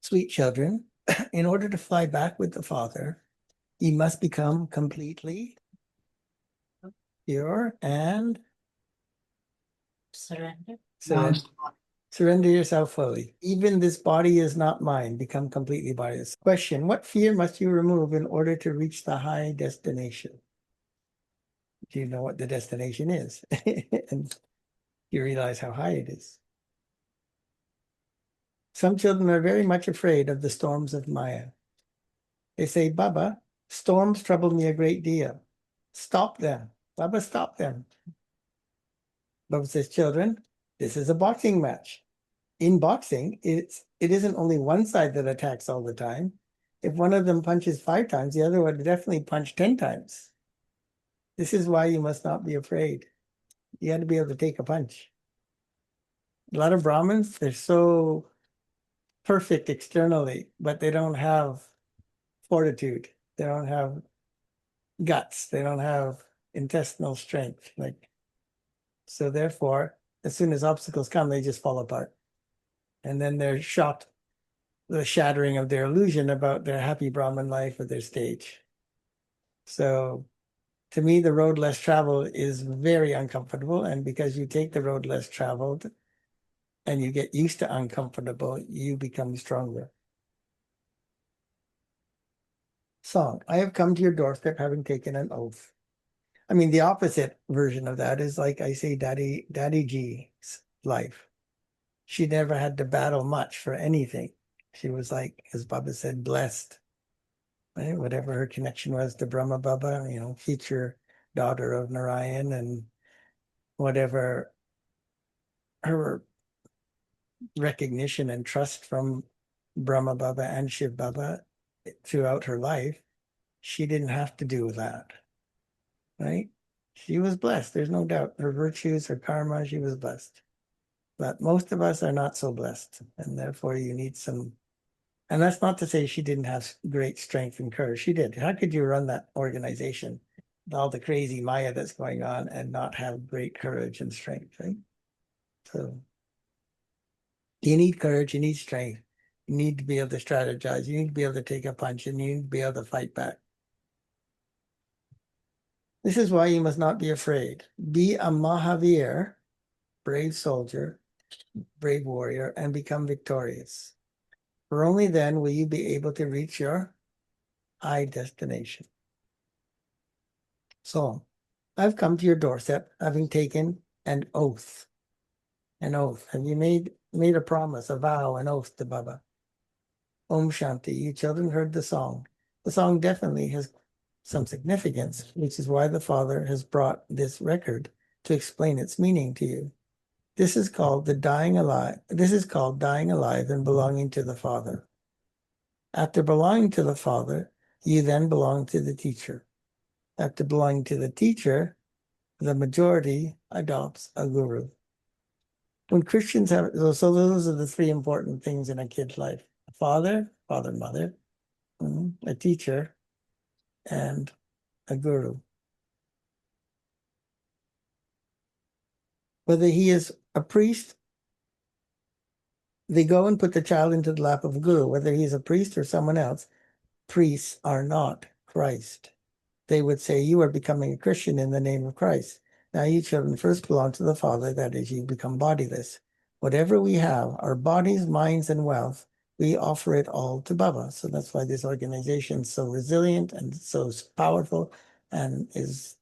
Sweet children, in order to fly back with the Father, you must become completely pure and Surrender. surrender. Surrender yourself fully. Even this body is not mine. Become completely bodiless. Question: what fear must you remove in order to reach the high destination? Do you know what the destination is? And you realize how high it is. Some children are very much afraid of the storms of Maya. They say, Baba, storms trouble me a great deal. Stop them. Baba, stop them. Baba says, children, this is a boxing match. In boxing, it isn't only one side that attacks all the time. If one of them punches 5 times, the other would definitely punch 10 times. This is why you must not be afraid. You got to be able to take a punch. A lot of Brahmins, they're so perfect externally, but they don't have fortitude. They don't have guts. They don't have intestinal strength. So therefore, as soon as obstacles come, they just fall apart. And then they're shocked, the shattering of their illusion about their happy Brahmin life or their stage. So to me, the road less traveled is very uncomfortable. And because you take the road less traveled and you get used to uncomfortable, you become stronger. Song, I have come to your doorstep having taken an oath. I mean, the opposite version of that is like I say, Daddy G's life. She never had to battle much for anything. She was like, as Baba said, blessed. Right? Whatever her connection was to Brahma Baba, future daughter of Narayan, and whatever her recognition and trust from Brahma Baba and Shiv Baba throughout her life, she didn't have to do that. Right? She was blessed. There's no doubt. Her virtues, her karma, she was blessed. But most of us are not so blessed. And therefore you need some, and that's not to say she didn't have great strength and courage. She did. How could you run that organization with all the crazy Maya that's going on and not have great courage and strength, right? So you need courage, you need strength. You need to be able to strategize. You need to be able to take a punch and you need to be able to fight back. This is why you must not be afraid. Be a Mahavir, brave soldier, brave warrior, and become victorious. For only then will you be able to reach your high destination. So, I've come to your doorstep, having taken an oath. An oath. Have you made a promise, a vow, an oath to Baba? Om Shanti. You children heard the song. The song definitely has some significance, which is why the Father has brought this record to explain its meaning to you. This is called dying alive and belonging to the Father. After belonging to the Father, you then belong to the teacher. After belonging to the teacher, the majority adopts a guru. When Christians have, so those are the 3 important things in a kid's life: a father, mother, a teacher, and a guru. Whether he is a priest, they go and put the child into the lap of a guru. Whether he's a priest or someone else, priests are not Christ. They would say, you are becoming a Christian in the name of Christ. Now you children first belong to the Father, that is, you become bodiless. Whatever we have, our bodies, minds, and wealth, we offer it all to Baba. So that's why this organization is so resilient and so powerful and is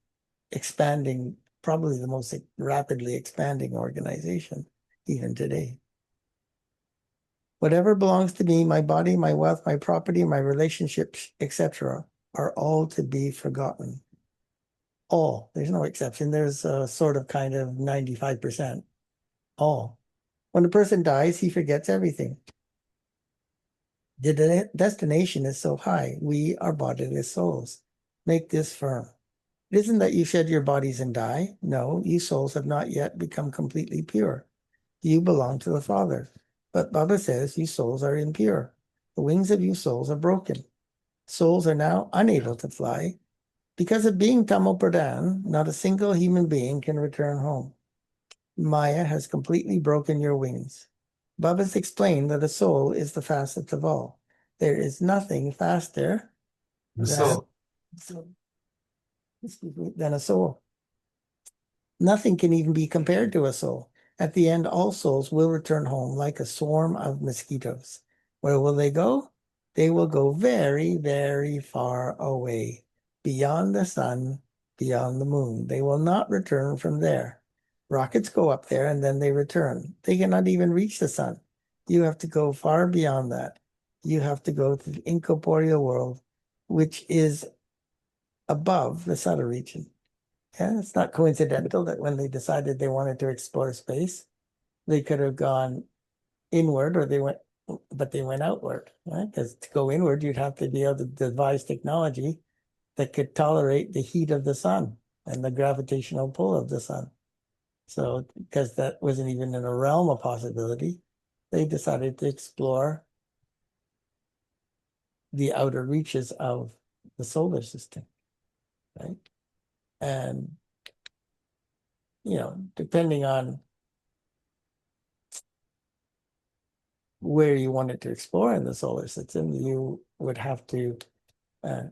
expanding, probably the most rapidly expanding organization even today. Whatever belongs to me, my body, my wealth, my property, my relationships, etc., are all to be forgotten. All. There's no exception. There's a sort of kind of 95%. All. When a person dies, he forgets everything. The destination is so high. We are bodiless souls. Make this firm. It isn't that you shed your bodies and die. No, you souls have not yet become completely pure. You belong to the Father. But Baba says you souls are impure. The wings of you souls are broken. Souls are now unable to fly. Because of being Tamo Pradhan, not a single human being can return home. Maya has completely broken your wings. Bubba's explained that a soul is the fastest of all. There is nothing faster The than, soul. than a soul. Nothing can even be compared to a soul. At the end, all souls will return home like a swarm of mosquitoes. Where will they go? They will go very, very far away, beyond the sun, beyond the moon. They will not return from there. Rockets go up there and then they return. They cannot even reach the sun. You have to go far beyond that. You have to go to the incorporeal world, which is above the subtle region. Yeah, it's not coincidental that when they decided they wanted to explore space, they could have gone inward or they went outward, right? Because to go inward, you'd have to be able to devise technology that could tolerate the heat of the sun and the gravitational pull of the sun. So, because that wasn't even in a realm of possibility, they decided to explore the outer reaches of the solar system, right? And, depending on where you wanted to explore in the solar system, you would have to, uh,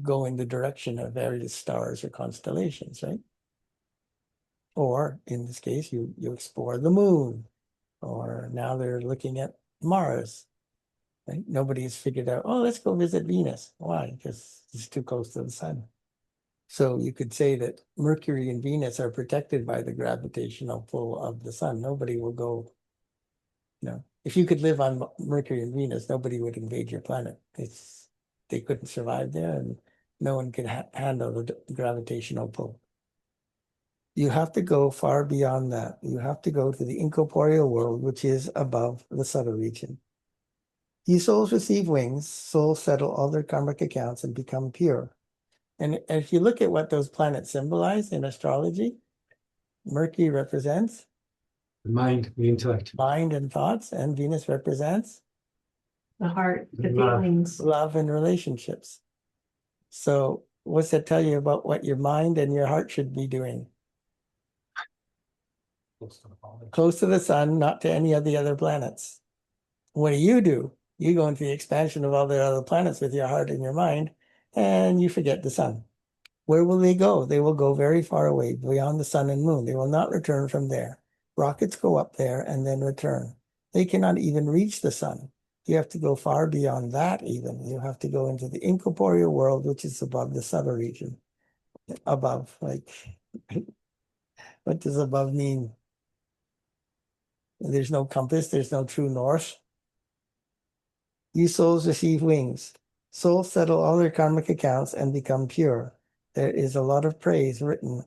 go in the direction of various stars or constellations, right? Or in this case, you explore the moon, or now they're looking at Mars. Right? Nobody's figured out, oh, let's go visit Venus. Why? Because it's too close to the sun. So you could say that Mercury and Venus are protected by the gravitational pull of the sun. Nobody will go, if you could live on Mercury and Venus, nobody would invade your planet. They couldn't survive there, and no one could handle the gravitational pull. You have to go far beyond that. You have to go to the incorporeal world, which is above the subtle region. You souls receive wings, souls settle all their karmic accounts and become pure. And if you look at what those planets symbolize in astrology, Mercury represents The mind, the intellect. mind and thoughts, and Venus represents The heart, the Love. feelings. love and relationships. So what's that tell you about what your mind and your heart should be doing? Close to the sun, not to any of the other planets. What do? You go into the expansion of all the other planets with your heart and your mind, and you forget the sun. Where will they go? They will go very far away, beyond the sun and moon. They will not return from there. Rockets go up there and then return. They cannot even reach the sun. You have to go far beyond that even. You have to go into the incorporeal world, which is above the subtle region. Above, like, what does above mean? There's no compass, there's no true north. You souls receive wings. Souls settle all their karmic accounts and become pure. There is a lot of praise written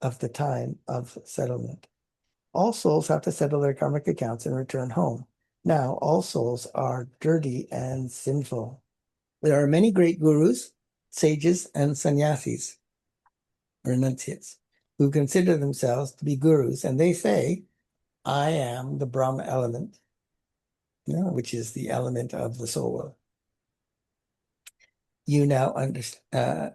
of the time of settlement. All souls have to settle their karmic accounts and return home. Now, all souls are dirty and sinful. There are many great gurus, sages, and sannyasis, renunciates, who consider themselves to be gurus, and they say, I am the Brahma element, which is the element of the soul. You now understand,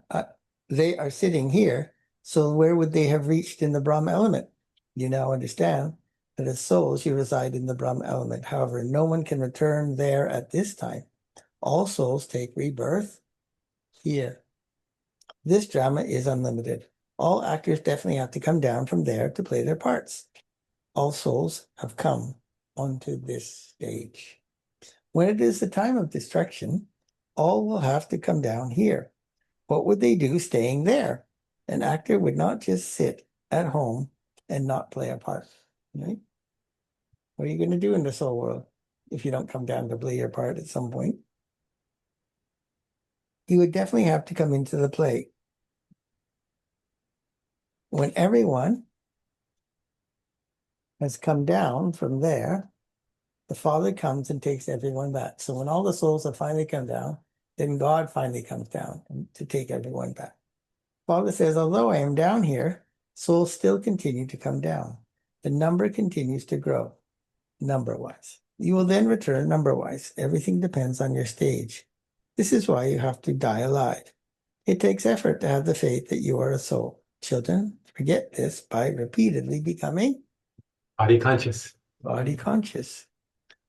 they are sitting here, so where would they have reached in the Brahma element? You now understand that as souls, you reside in the Brahma element. However, no one can return there at this time. All souls take rebirth here. This drama is unlimited. All actors definitely have to come down from there to play their parts. All souls have come onto this stage. When it is the time of destruction, all will have to come down here. What would they do staying there? An actor would not just sit at home and not play a part, right? What are you going to do in the soul world if you don't come down to play your part at some point? You would definitely have to come into the play. When everyone has come down from there, the Father comes and takes everyone back. So when all the souls have finally come down, then God finally comes down to take everyone back. Father says, although I am down here, souls still continue to come down. The number continues to grow, number-wise. You will then return number-wise. Everything depends on your stage. This is why you have to die alive. It takes effort to have the faith that you are a soul. Children, forget this by repeatedly becoming Body conscious. body conscious.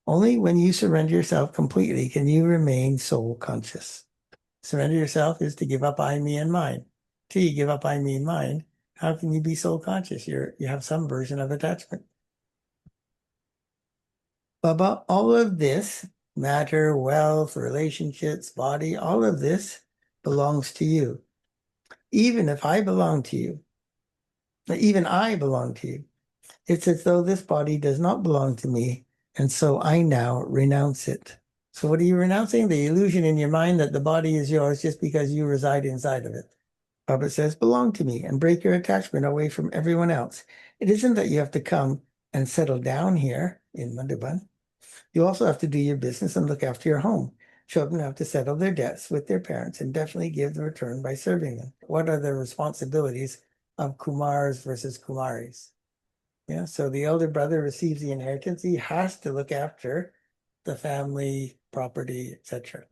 Only when you surrender yourself completely can you remain soul conscious. Surrender yourself is to give up I, me, and mine. Till you give up I, me, and mine, how can you be soul conscious? You have some version of attachment. Baba, all of this, matter, wealth, relationships, body, all of this belongs to you. Even if I belong to you, even I belong to you. It's as though this body does not belong to me, and so I now renounce it. So what are you renouncing? The illusion in your mind that the body is yours just because you reside inside of it. Baba says, belong to me and break your attachment away from everyone else. It isn't that you have to come and settle down here in Madhuban. You also have to do your business and look after your home. Children have to settle their debts with their parents and definitely give the return by serving them. What are the responsibilities of Kumars versus Kumaris? Yeah, so the elder brother receives the inheritance. He has to look after the family, property, etc.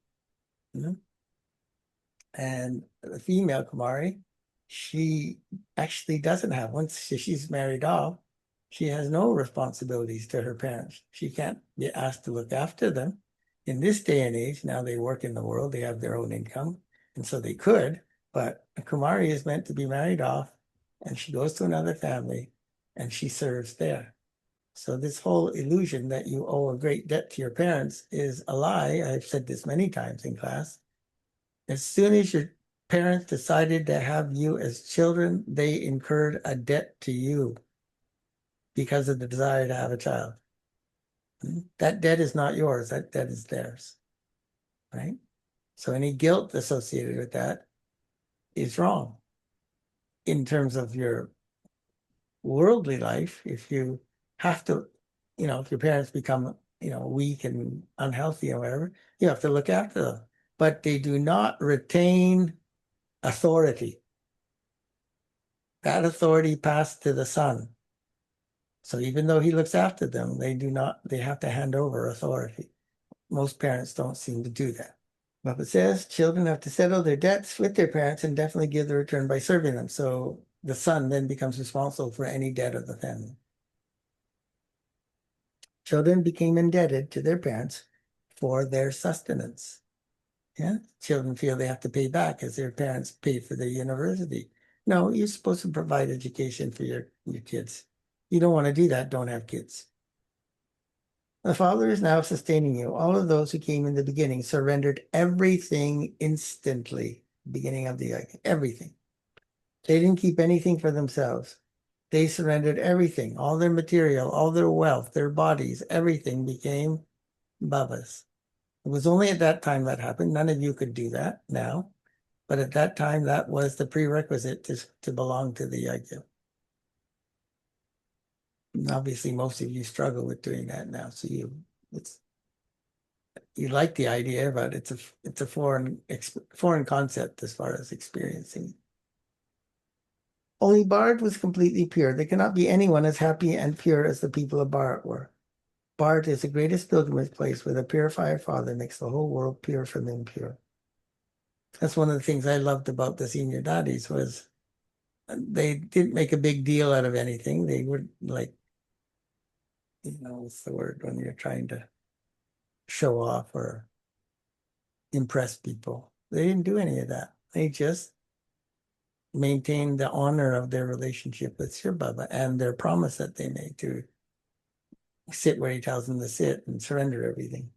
And the female Kumari, she actually doesn't have, once she's married off, she has no responsibilities to her parents. She can't be asked to look after them. In this day and age, now they work in the world, they have their own income, and so they could, but a Kumari is meant to be married off, and she goes to another family, and she serves there. So this whole illusion that you owe a great debt to your parents is a lie. I've said this many times in class. As soon as your parents decided to have you as children, they incurred a debt to you because of the desire to have a child. That debt is not yours, that debt is theirs, right? So any guilt associated with that is wrong. In terms of your worldly life, if you have to, if your parents become, weak and unhealthy or whatever, you have to look after them. But they do not retain authority. That authority passed to the son. So even though he looks after them, they have to hand over authority. Most parents don't seem to do that. But it says children have to settle their debts with their parents and definitely give the return by serving them. So the son then becomes responsible for any debt of the family. Children became indebted to their parents for their sustenance. Yeah, children feel they have to pay back as their parents pay for their university. No, you're supposed to provide education for your kids. You don't want to do that, don't have kids. The Father is now sustaining you. All of those who came in the beginning surrendered everything instantly, beginning of the everything. They didn't keep anything for themselves. They surrendered everything, all their material, all their wealth, their bodies, everything became Baba's. It was only at that time that happened. None of you could do that now. But at that time, that was the prerequisite to belong to the Yagya. And obviously, most of you struggle with doing that now. So you like the idea, but it's a foreign concept as far as experiencing. Only Bharat was completely pure. There cannot be anyone as happy and pure as the people of Bharat were. Bharat is the greatest pilgrimage place where the purifier Father makes the whole world pure from impure. That's one of the things I loved about the senior daddies was they didn't make a big deal out of anything. They would what's the word when you're trying to show off or impress people. They didn't do any of that. They just maintained the honor of their relationship with Sri Baba and their promise that they made to sit where he tells them to sit and surrender everything.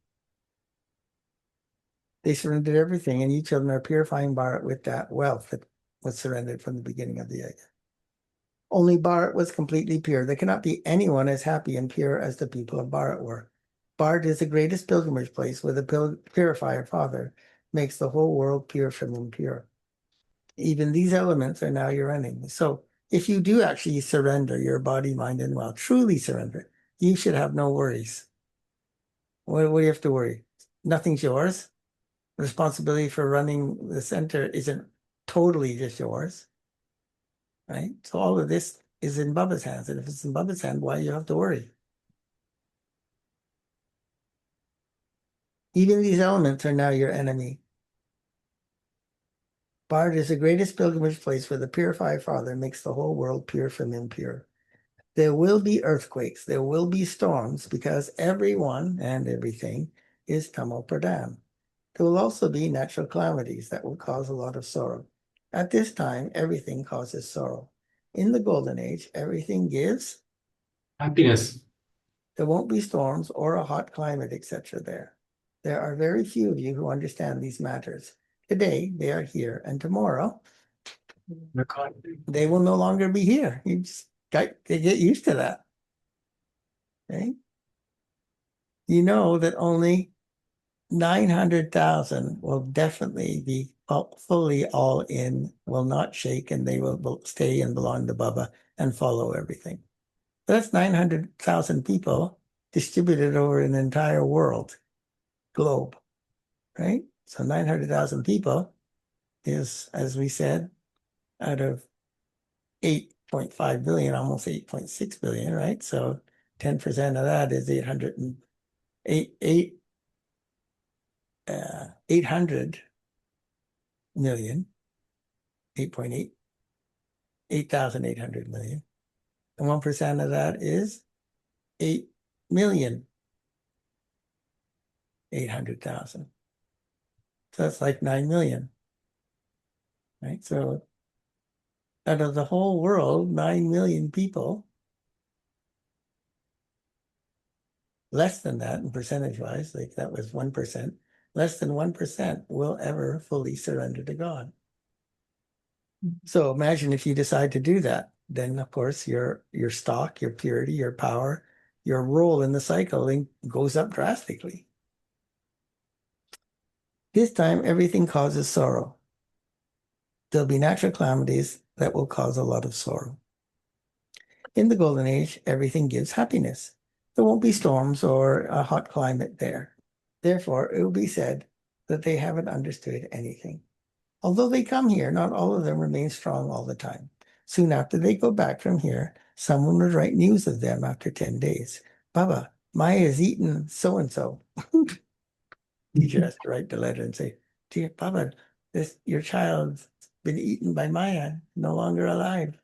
They surrendered everything, and you children are purifying Bharat with that wealth that was surrendered from the beginning of the Yajna. Only Bharat was completely pure. There cannot be anyone as happy and pure as the people of Bharat were. Bharat is the greatest pilgrimage place where the purifier Father makes the whole world pure from impure. Even these elements are now your enemies. So if you do actually surrender your body, mind, and will, truly surrender, you should have no worries. What do you have to worry? Nothing's yours. Responsibility for running the center isn't totally just yours, right? So all of this is in Baba's hands. And if it's in Baba's hand, why do you have to worry? Even these elements are now your enemy. Bharat is the greatest pilgrimage place where the purified Father makes the whole world pure from impure. There will be earthquakes, there will be storms, because everyone and everything is tamo pradhan. There will also be natural calamities that will cause a lot of sorrow. At this time, everything causes sorrow. In the golden age, everything gives. Happiness. There won't be storms or a hot climate, etc. there. There are very few of you who understand these matters. Today, they are here, and tomorrow, they will no longer be here. You just got to get used to that. Okay? You know that only 900,000 will definitely be fully all in, will not shake, and they will stay and belong to Baba and follow everything. That's 900,000 people distributed over an entire world, globe, right? So 900,000 people is, as we said, out of 8.5 billion, almost 8.6 billion, right? So 10% of that is 800 million, 8.8, 8,800 million. And 1% of that is 8,800,000. So that's like 9 million, right? So out of the whole world, 9 million people, less than that in percentage wise, like that was 1%, less than 1% will ever fully surrender to God. So imagine if you decide to do that, then of course your stock, your purity, your power, your role in the cycle goes up drastically. This time, everything causes sorrow. There'll be natural calamities that will cause a lot of sorrow. In the golden age, everything gives happiness. There won't be storms or a hot climate there. Therefore, it will be said that they haven't understood anything. Although they come here, not all of them remain strong all the time. Soon after they go back from here, someone would write news of them after 10 days. Baba, Maya has eaten so-and-so. Teacher has to write the letter and say, dear Baba, your child's been eaten by Maya, no longer alive.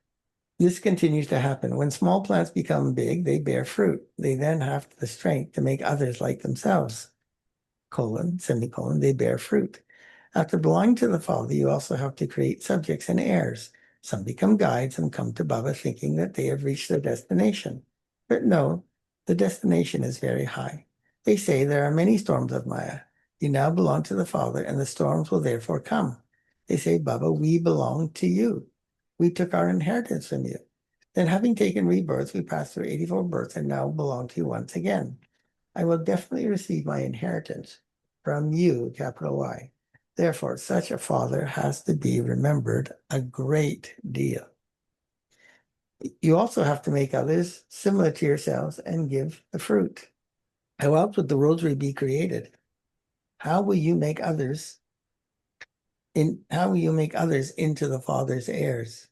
This continues to happen. When small plants become big, they bear fruit. They then have the strength to make others like themselves. Semicolon, they bear fruit. After belonging to the Father, you also have to create subjects and heirs. Some become guides and come to Baba thinking that they have reached their destination. But no, the destination is very high. They say there are many storms of Maya. You now belong to the Father, and the storms will therefore come. They say, Baba, we belong to you. We took our inheritance from you. Then, having taken rebirths, we passed through 84 births and now belong to you once again. I will definitely receive my inheritance from you, capital Y. Therefore, such a father has to be remembered a great deal. You also have to make others similar to yourselves and give the fruit. How else would the rosary be created? How will you make others into the Father's heirs?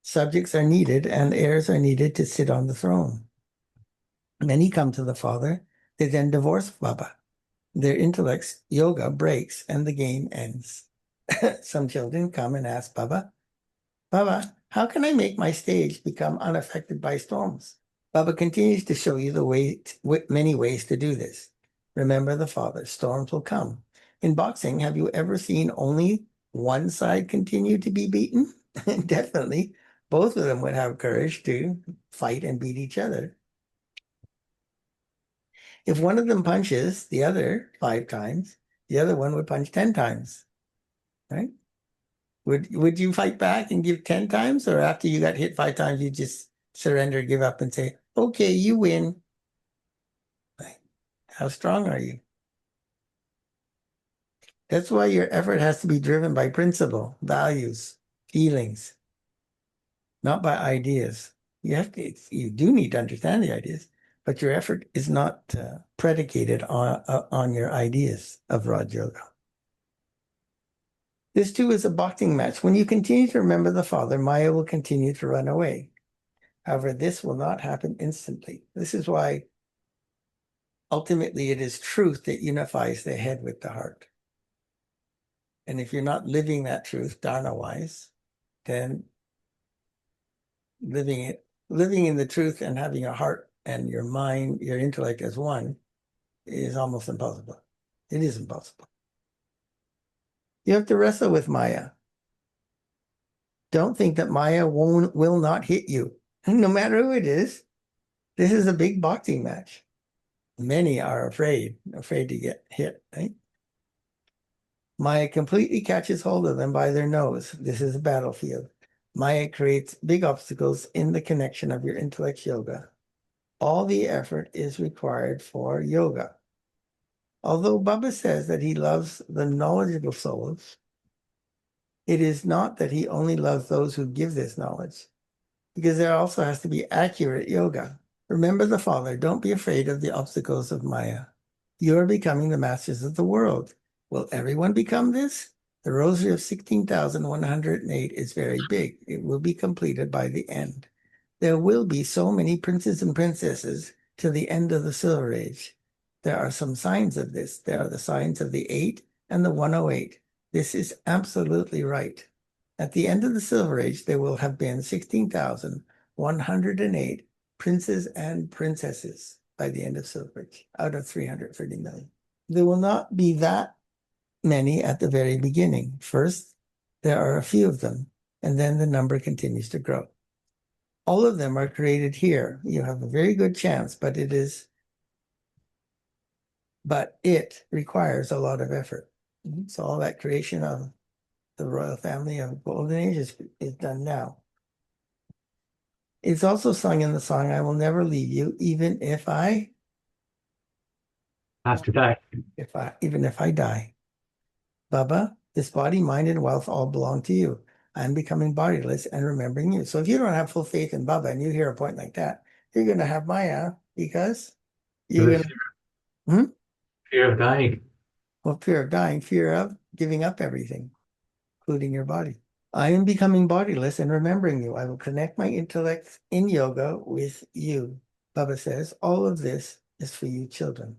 Subjects are needed and heirs are needed to sit on the throne. Many come to the Father, they then divorce Baba. Their intellect's yoga breaks and the game ends. Some children come and ask Baba, Baba, how can I make my stage become unaffected by storms? Baba continues to show you many ways to do this. Remember the Father, storms will come. In boxing, have you ever seen only one side continue to be beaten? Definitely. Both of them would have courage to fight and beat each other. If one of them punches the other 5 times, the other one would punch 10 times, right? Would you fight back and give 10 times, or after you got hit 5 times, you just surrender, give up, and say, okay, you win? Right? How strong are you? That's why your effort has to be driven by principle, values, feelings, not by ideas. You do need to understand the ideas, but your effort is not predicated on your ideas of Raj Yoga. This too is a boxing match. When you continue to remember the Father, Maya will continue to run away. However, this will not happen instantly. This is why ultimately it is truth that unifies the head with the heart. And if you're not living that truth dharna-wise, then living it living in the truth and having a heart and your mind, your intellect as one is almost impossible. It is impossible. You have to wrestle with Maya. Don't think that Maya will not hit you, no matter who it is. This is a big boxing match. Many are afraid to get hit, right? Maya completely catches hold of them by their nose. This is a battlefield. Maya creates big obstacles in the connection of your intellect yoga. All the effort is required for yoga. Although Baba says that he loves the knowledgeable souls, it is not that he only loves those who give this knowledge, because there also has to be accurate yoga. Remember the Father, don't be afraid of the obstacles of Maya. You are becoming the masters of the world. Will everyone become this? The rosary of 16,108 is very big. It will be completed by the end. There will be so many princes and princesses till the end of the Silver Age. There are some signs of this. There are the signs of the 8 and the 108. This is absolutely right. At the end of the Silver Age, there will have been 16,108 princes and princesses by the end of Silver Age, out of 330 million. There will not be that many at the very beginning. First, there are a few of them, and then the number continues to grow. All of them are created here. You have a very good chance, but it requires a lot of effort. So all that creation of the royal family of Golden Age is done now. It's also sung in the song, I will never leave you, even if I Have to die. even if I die. Baba, this body, mind, and wealth all belong to you. I'm becoming bodiless and remembering you. So if you don't have full faith in Baba and you hear a point like that, you're going to have Maya because you're going to, Fear of dying. well, fear of dying, fear of giving up everything, including your body. I am becoming bodiless and remembering you. I will connect my intellect in yoga with you. Baba says, all of this is for you children.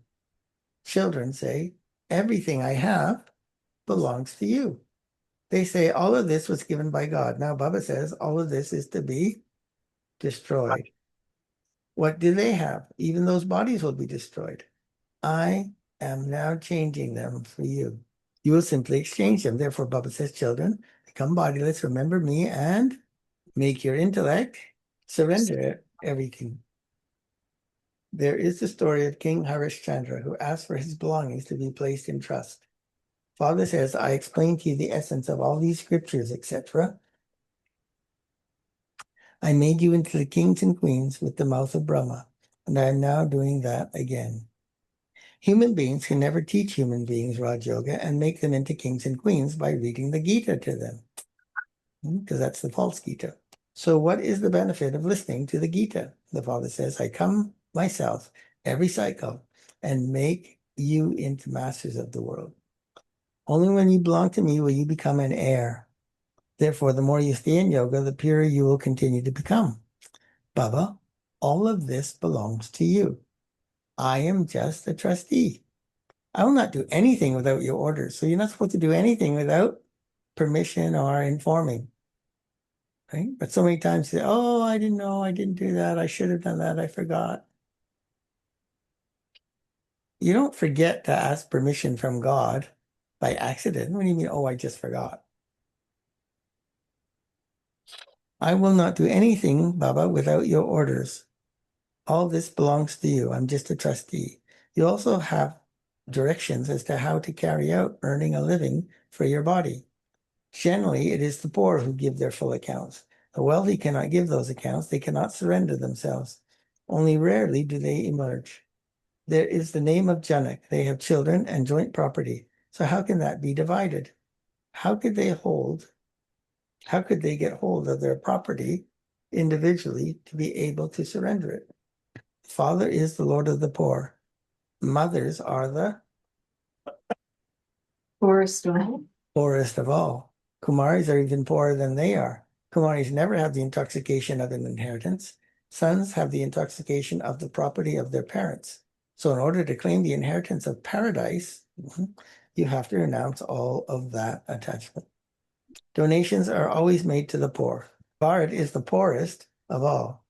Children say, everything I have belongs to you. They say all of this was given by God. Now Baba says all of this is to be destroyed. What do they have? Even those bodies will be destroyed. I am now changing them for you. You will simply exchange them. Therefore, Baba says, children, become bodiless, remember me, and make your intellect surrender everything. There is the story of King Harishchandra, who asked for his belongings to be placed in trust. Father says, I explained to you the essence of all these scriptures, etc. I made you into the kings and queens with the mouth of Brahma, and I am now doing that again. Human beings can never teach human beings Raj Yoga and make them into kings and queens by reading the Gita to them, because that's the false Gita. So what is the benefit of listening to the Gita? The Father says, I come myself every cycle and make you into masters of the world. Only when you belong to me will you become an heir. Therefore, the more you stay in yoga, the purer you will continue to become. Baba, all of this belongs to you. I am just a trustee. I will not do anything without your orders. So you're not supposed to do anything without permission or informing. Right? But so many times you say, oh, I didn't know, I didn't do that, I should have done that, I forgot. You don't forget to ask permission from God by accident. What do you mean, oh, I just forgot? I will not do anything, Baba, without your orders. All this belongs to you. I'm just a trustee. You also have directions as to how to carry out earning a living for your body. Generally, it is the poor who give their full accounts. The wealthy cannot give those accounts. They cannot surrender themselves. Only rarely do they emerge. There is the name of Janak. They have children and joint property. So how can that be divided? How could they get hold of their property individually to be able to surrender it? Father is the Lord of the poor. Mothers are the Forest one. poorest of all. Kumaris are even poorer than they are. Kumaris never have the intoxication of an inheritance. Sons have the intoxication of the property of their parents. So in order to claim the inheritance of paradise, you have to renounce all of that attachment. Donations are always made to the poor. Bharat is the poorest of all.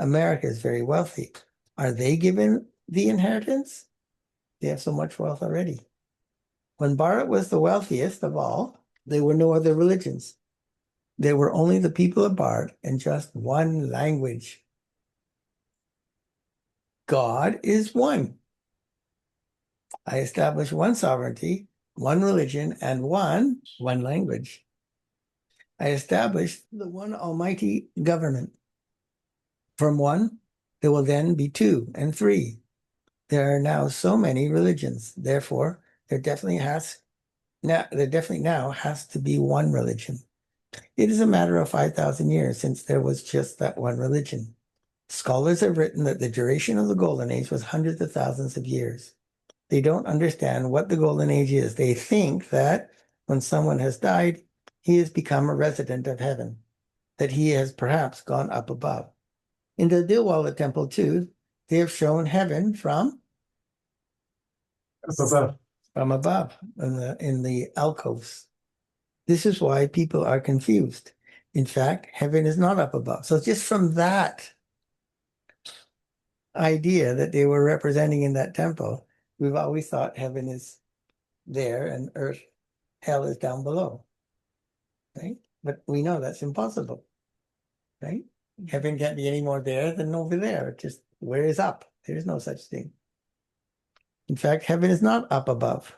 America is very wealthy. Are they given the inheritance? They have so much wealth already. When Bharat was the wealthiest of all, there were no other religions. There were only the people of Bharat and just one language. God is one. I establish one sovereignty, one religion, and one language. I established the one almighty government. From one, there will then be two and three. There are now so many religions. Therefore, there definitely now has to be one religion. It is a matter of 5,000 years since there was just that one religion. Scholars have written that the duration of the Golden Age was hundreds of thousands of years. They don't understand what the Golden Age is. They think that when someone has died, he has become a resident of heaven, that he has perhaps gone up above. In the Dilwala temple, too, they have shown heaven from above in the alcoves. This is why people are confused. In fact, heaven is not up above. So just from that idea that they were representing in that temple, we've always thought heaven is there and earth, hell is down below, right? But we know that's impossible, right? Heaven can't be any more there than over there. Just where is up? There's no such thing. In fact, heaven is not up above.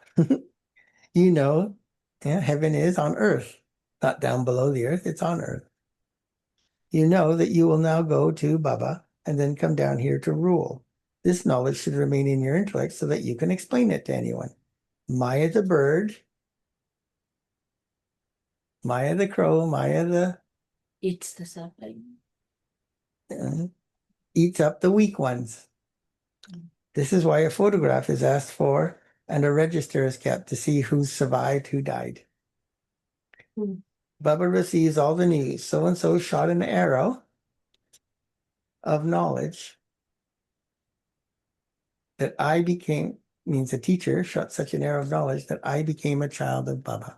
Heaven is on earth, not down below the earth, it's on earth. You know that you will now go to Baba and then come down here to rule. This knowledge should remain in your intellect so that you can explain it to anyone. Maya the bird, Maya the crow, Maya the Eats the sapling. Eats up the weak ones. This is why a photograph is asked for and a register is kept to see who survived, who died. Baba receives all the news. So-and-so shot an arrow of knowledge that I became, means a teacher shot such an arrow of knowledge that I became a child of Baba.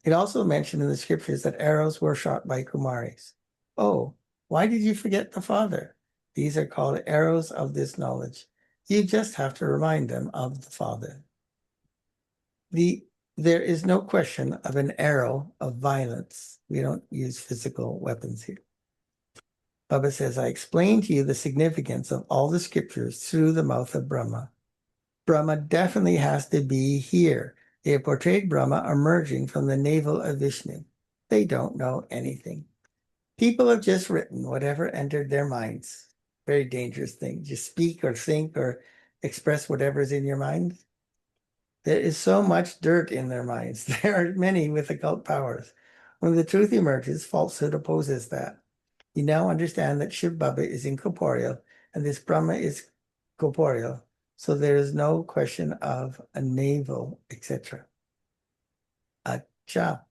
It also mentioned in the scriptures that arrows were shot by Kumaris. Oh, why did you forget the father? These are called arrows of this knowledge. You just have to remind them of the father. There is no question of an arrow of violence. We don't use physical weapons here. Baba says, I explained to you the significance of all the scriptures through the mouth of Brahma. Brahma definitely has to be here. They have portrayed Brahma emerging from the navel of Vishnu. They don't know anything. People have just written whatever entered their minds. Very dangerous thing. Just speak or think or express whatever is in your mind. There is so much dirt in their minds. There are many with occult powers. When the truth emerges, falsehood opposes that. You now understand that Shiv Baba is incorporeal and this Brahma is corporeal. So there is no question of a navel, etc. Acha.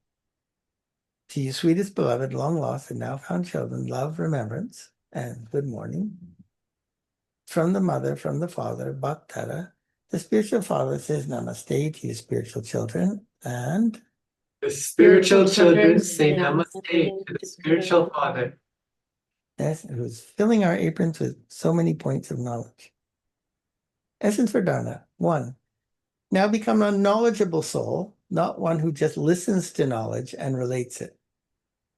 To you, sweetest beloved, long lost and now found children, love, remembrance, and good morning. From the mother, from the father, Bhaktara, the spiritual father says namaste to you, spiritual children, and The spiritual children say namaste to the spiritual father. yes, who's filling our aprons with so many points of knowledge. Essence for Dharna, 1. Now become a knowledgeable soul, not one who just listens to knowledge and relates it.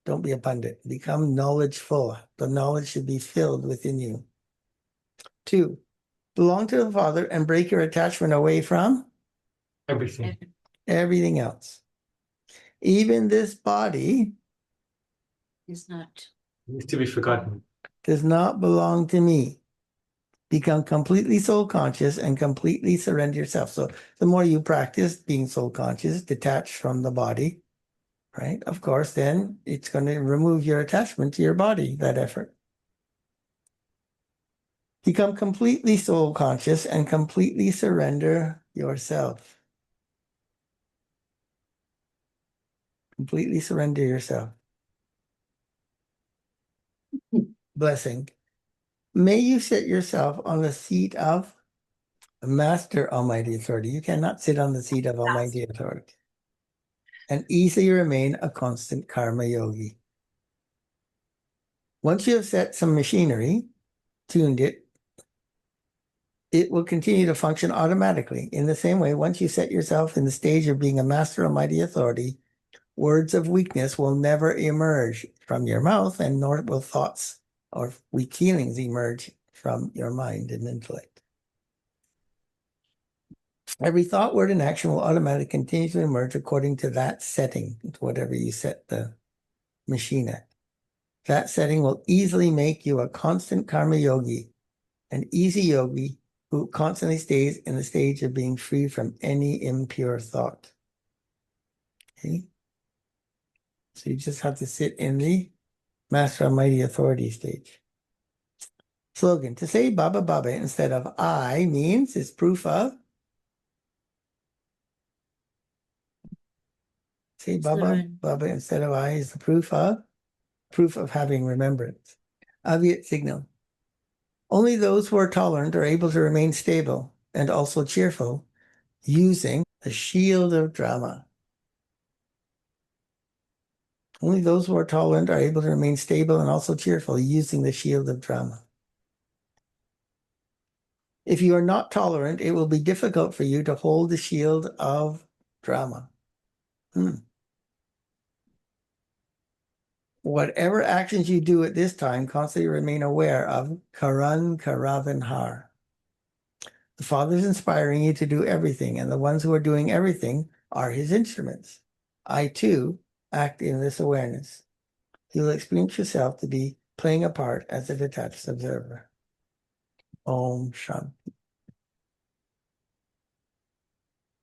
Don't be a pundit. Become knowledgeful. The knowledge should be filled within you. 2. Belong to the Father and break your attachment away from Everything. everything else. Even this body Is not. Needs to be forgotten. does not belong to me. Become completely soul conscious and completely surrender yourself. So the more you practice being soul conscious, detached from the body, right? Of course, then it's going to remove your attachment to your body, that effort. Become completely soul conscious and completely surrender yourself. Completely surrender yourself. Blessing. May you set yourself on the seat of Master Almighty Authority. You cannot sit on the seat of Almighty Authority. And easily remain a constant karma yogi. Once you have set some machinery, tuned it, it will continue to function automatically. In the same way, once you set yourself in the stage of being a master almighty authority, words of weakness will never emerge from your mouth, and nor will thoughts or weak feelings emerge from your mind and intellect. Every thought, word, and action will automatically continue to emerge according to that setting, whatever you set the machine at. That setting will easily make you a constant karma yogi, an easy yogi who constantly stays in the stage of being free from any impure thought. Okay? So you just have to sit in the Master Almighty Authority stage. Slogan: to say Baba Baba instead of I means it's proof of. Say Baba Seven. Baba instead of I is the proof of having remembrance. Aviat signal. Only those who are tolerant are able to remain stable and also cheerful using the shield of drama. Only those who are tolerant are able to remain stable and also cheerful using the shield of drama. If you are not tolerant, it will be difficult for you to hold the shield of drama. Whatever actions you do at this time, constantly remain aware of Karan Karavan Har. The Father is inspiring you to do everything, and the ones who are doing everything are his instruments. I, too, act in this awareness. You will experience yourself to be playing a part as a detached observer. Om Shanti.